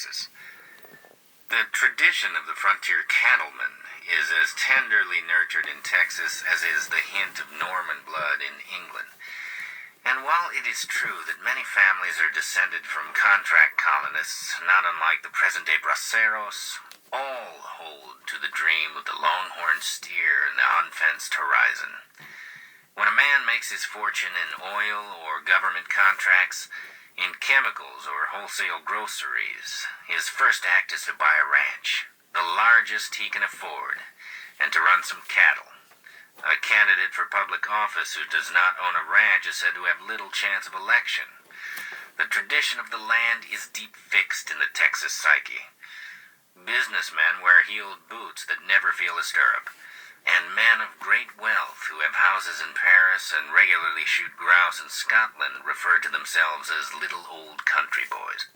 Texas. The tradition of the frontier cattleman is as tenderly nurtured in Texas as is the hint of Norman blood in England. And while it is true that many families are descended from contract colonists, not unlike the present-day braceros, all hold to the dream of the longhorn steer and the unfenced horizon. When a man makes his fortune in oil or government contracts, in chemicals or wholesale groceries, his first act is to buy a ranch, the largest he can afford, and to run some cattle. A candidate for public office who does not own a ranch is said to have little chance of election. The tradition of the land is deep fixed in the Texas psyche. Businessmen wear heeled boots that never feel a stirrup, and men of great wealth who have houses in Paris and regularly shoot grouse in Scotland refer to themselves as little old country boys.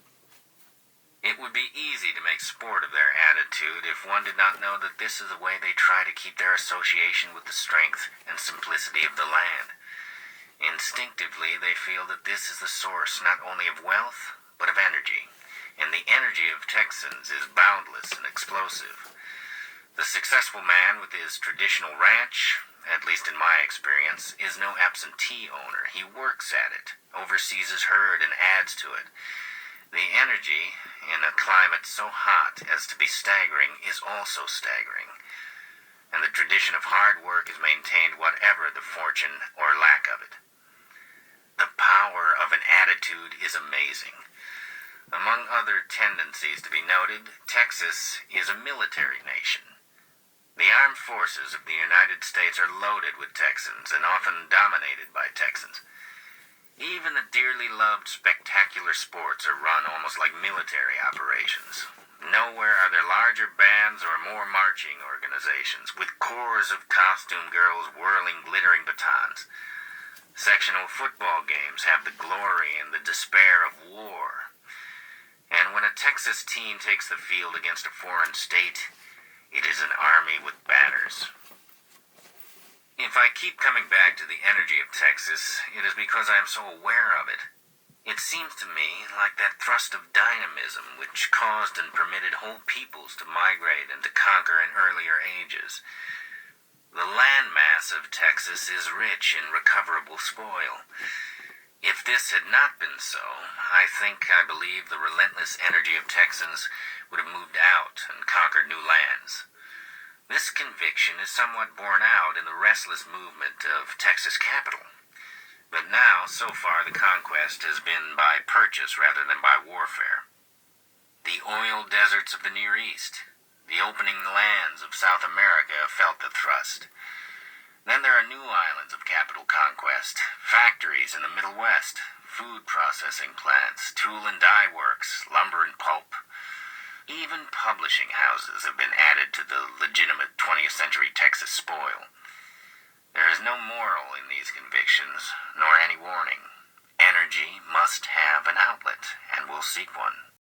It would be easy to make sport of their attitude if one did not know that this is the way they try to keep their association with the strength and simplicity of the land. Instinctively, they feel that this is the source not only of wealth, but of energy, and the energy of Texans is boundless and explosive. The successful man with his traditional ranch, at least in my experience, is no absentee owner. He works at it, oversees his herd, and adds to it. The energy, in a climate so hot as to be staggering, is also staggering, and the tradition of hard work is maintained whatever the fortune or lack of it. The power of an attitude is amazing. Among other tendencies to be noted, Texas is a military nation. The armed forces of the United States are loaded with Texans and often dominated by Texans. Even the dearly loved spectacular sports are run almost like military operations. Nowhere are there larger bands or more marching organizations, with corps of costume girls whirling glittering batons. Sectional football games have the glory and the despair of war. And when a Texas team takes the field against a foreign state, it is an army with banners. If I keep coming back to the energy of Texas, it is because I am so aware of it. It seems to me like that thrust of dynamism which caused and permitted whole peoples to migrate and to conquer in earlier ages. The landmass of Texas is rich in recoverable spoil. If this had not been so, I believe the relentless energy of Texans would have moved out and conquered new lands. This conviction is somewhat borne out in the restless movement of Texas capital. But now, so far, the conquest has been by purchase rather than by warfare. The oil deserts of the Near East, the opening lands of South America have felt the thrust. Then there are new islands of capital conquest, factories in the Middle West, food processing plants, tool and die works, lumber and pulp. Even publishing houses have been added to the legitimate 20th century Texas spoil. There is no moral in these convictions, nor any warning. Energy must have an outlet, and will seek one.